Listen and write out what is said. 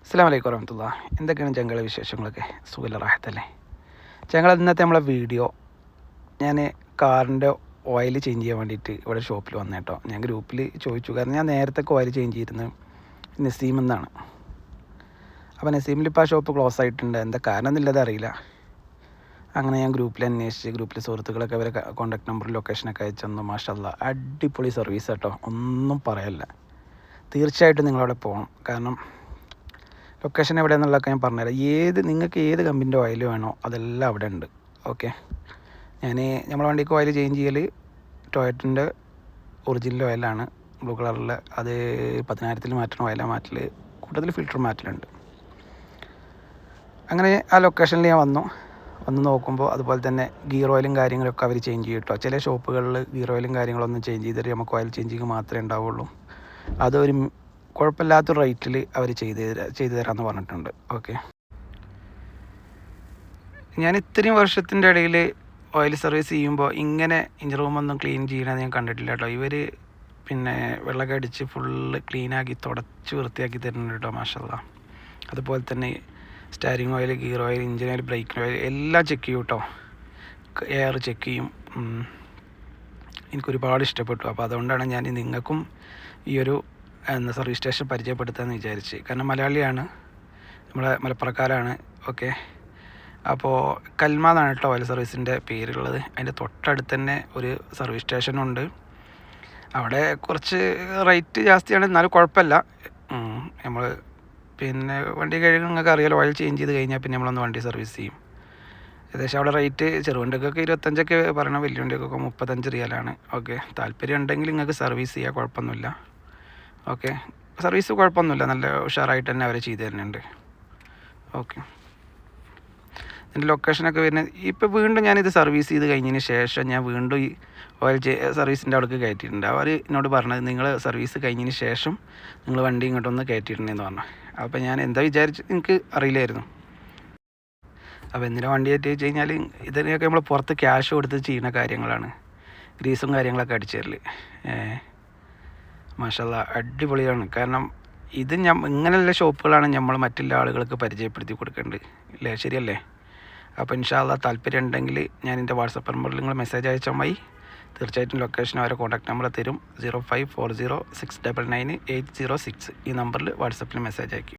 അസ്സലാമു അലൈക്കും വറഹ്മത്തുള്ളാഹി. എന്തൊക്കെയാണ് ചങ്ങളെ വിശേഷങ്ങളൊക്കെ? സുഖല്ല റാഹത്തല്ലേ? ചങ്ങൾ ഇന്നത്തെ നമ്മളെ വീഡിയോ, ഞാൻ കാറിൻ്റെ ഓയിൽ ചേഞ്ച് ചെയ്യാൻ വേണ്ടിയിട്ട് ഇവിടെ ഷോപ്പിൽ വന്നു കേട്ടോ. ഞാൻ ഗ്രൂപ്പിൽ ചോദിച്ചു, കാരണം ഞാൻ നേരത്തെ ഓയിൽ ചേഞ്ച് ചെയ്തിരുന്നത് നസീമിൽ നിന്നാണ്. അപ്പോൾ നസീമിൽ ഇപ്പോൾ ആ ഷോപ്പ് ക്ലോസ് ആയിട്ടുണ്ട്. എന്താ കാരണം എന്നുള്ളത് അറിയില്ല. അങ്ങനെ ഞാൻ ഗ്രൂപ്പിൽ അന്വേഷിച്ച്, ഗ്രൂപ്പിലെ സുഹൃത്തുക്കളൊക്കെ അവരെ കോൺടാക്ട് നമ്പറും ലൊക്കേഷനൊക്കെ അയച്ചു തന്നു. മാഷാല്ലാ, അടിപൊളി സർവീസ് കേട്ടോ, ഒന്നും പറയല്ല. തീർച്ചയായിട്ടും നിങ്ങളവിടെ പോകണം. കാരണം ലൊക്കേഷൻ എവിടെയെന്നുള്ളതൊക്കെ ഞാൻ പറഞ്ഞുതരാം. നിങ്ങൾക്ക് ഏത് കമ്പനിൻ്റെ ഓയിൽ വേണോ അതെല്ലാം അവിടെ ഉണ്ട്. ഓക്കെ, നമ്മളെ വണ്ടിക്ക് ഓയിൽ ചേഞ്ച് ചെയ്യൽ ടൊയോറ്റൻ്റെ ഒറിജിനൽ ഓയിലാണ്, ബ്ലൂ കളറിൽ. അത് 10,000 മാറ്റണ ഓയിലാണ് മാറ്റൽ, കൂട്ടത്തിൽ ഫിൽറ്റർ മാറ്റലുണ്ട്. അങ്ങനെ ആ ലൊക്കേഷനിൽ ഞാൻ വന്നു നോക്കുമ്പോൾ അതുപോലെ തന്നെ ഗിയർ ഓയിലും കാര്യങ്ങളൊക്കെ അവർ ചേഞ്ച് ചെയ്യും കേട്ടോ. ചില ഷോപ്പുകളിൽ ഗിയർ ഓയിലും കാര്യങ്ങളൊന്നും ചേഞ്ച് ചെയ്തിട്ട് നമുക്ക് ഓയിൽ ചേഞ്ചിങ് മാത്രമേ ഉണ്ടാവുള്ളൂ. അതൊരു കുഴപ്പമില്ലാത്തൊരു റേറ്റിൽ അവർ ചെയ്തു തരാമെന്ന് പറഞ്ഞിട്ടുണ്ട്. ഓക്കെ, ഞാൻ ഇത്രയും വർഷത്തിൻ്റെ ഇടയിൽ ഓയിൽ സർവീസ് ചെയ്യുമ്പോൾ ഇങ്ങനെ എഞ്ചിൻ റൂമൊന്നും ക്ലീൻ ചെയ്യണമെന്ന് ഞാൻ കണ്ടിട്ടില്ല കേട്ടോ. ഇവർ വെള്ളമൊക്കെ അടിച്ച് ഫുള്ള് ക്ലീനാക്കി തുടച്ച് വൃത്തിയാക്കി തരുന്നുണ്ട് കേട്ടോ. മാഷാല്ലാ. അതുപോലെ തന്നെ steering oil, gear oil, engine oil, break oil എല്ലാം ചെക്ക് ചെയ്യും കേട്ടോ. എയർ ചെക്ക് ചെയ്യും. എനിക്കൊരുപാട് ഇഷ്ടപ്പെട്ടു. അപ്പോൾ അതുകൊണ്ടാണ് ഞാൻ നിങ്ങൾക്കും ഈ ഒരു സർവീസ് സ്റ്റേഷൻ പരിചയപ്പെടുത്താമെന്ന് വിചാരിച്ച്. കാരണം മലയാളിയാണ്, നമ്മളെ മലപ്പുറക്കാരാണ്. ഓക്കെ, അപ്പോൾ കൽമ എന്നാണ് കേട്ടോ ഓയിൽ സർവീസിൻ്റെ പേരുള്ളത്. അതിൻ്റെ തൊട്ടടുത്ത് തന്നെ ഒരു സർവീസ് സ്റ്റേഷനുണ്ട്. അവിടെ കുറച്ച് റേറ്റ് ജാസ്തിയാണ്, എന്നാലും കുഴപ്പമില്ല. നമ്മൾ വണ്ടി കഴുകും, നിങ്ങൾക്ക് അറിയാലോ, ഓയിൽ ചേഞ്ച് ചെയ്ത് കഴിഞ്ഞാൽ പിന്നെ നമ്മളൊന്ന് വണ്ടി സർവീസ് ചെയ്യും. ഏകദേശം അവിടെ റേറ്റ് ചെറുവണ്ടിക്കൊക്കെ 25 പറയണം, വലിയ വണ്ടിക്കൊക്കെ 35 റിയാലാണ്. ഓക്കെ, താല്പര്യം ഉണ്ടെങ്കിൽ നിങ്ങൾക്ക് സർവീസ് ചെയ്യാം, കുഴപ്പമൊന്നുമില്ല. ഓക്കെ, സർവീസ് കുഴപ്പമൊന്നുമില്ല, നല്ല ഉഷാറായിട്ട് തന്നെ അവർ ചെയ്തു തരുന്നുണ്ട്. ഓക്കെ, എൻ്റെ ലൊക്കേഷനൊക്കെ വരുന്നത് ഇപ്പോൾ വീണ്ടും ഞാനിത് സർവീസ് ചെയ്ത് കഴിഞ്ഞതിന് ശേഷം ഞാൻ വീണ്ടും ഈ ഓയിൽ സർവീസിൻ്റെ അവിടേക്ക് കയറ്റിയിട്ടുണ്ട്. അവർ എന്നോട് പറഞ്ഞത്, നിങ്ങൾ സർവീസ് കഴിഞ്ഞതിന് ശേഷം നിങ്ങൾ വണ്ടി ഇങ്ങോട്ടൊന്ന് കയറ്റിയിട്ടുണ്ടെന്ന് പറഞ്ഞു. അപ്പോൾ ഞാൻ എന്താ വിചാരിച്ച് എനിക്ക് അറിയില്ലായിരുന്നു. അപ്പോൾ എന്തിനാ വണ്ടി കയറ്റി വെച്ച് കഴിഞ്ഞാൽ ഇതിനൊക്കെ നമ്മൾ പുറത്ത് ക്യാഷ് കൊടുത്ത് ചെയ്യുന്ന കാര്യങ്ങളാണ്. ഗ്രീസും കാര്യങ്ങളൊക്കെ അടിച്ചു തരൽ. മാഷാല്ലാ, അടിപൊളിയാണ്. കാരണം ഇത് ഇങ്ങനെയുള്ള ഷോപ്പുകളാണ് നമ്മൾ മറ്റുള്ള ആളുകൾക്ക് പരിചയപ്പെടുത്തി കൊടുക്കേണ്ടത്, അല്ലേ? ശരിയല്ലേ? അപ്പോൾ ഇൻഷാ അല്ലാഹ് താല്പര്യം ഉണ്ടെങ്കിൽ ഞാൻ എൻ്റെ വാട്സപ്പ് നമ്പറിൽ നിങ്ങൾ മെസ്സേജ് അയച്ചാൽ മതി. തീർച്ചയായിട്ടും ലൊക്കേഷൻ അവരെ കോൺടാക്ട് നമ്പർ തരും. 0540699806 ഈ നമ്പറിൽ വാട്സപ്പിൽ മെസ്സേജ് അയക്കും.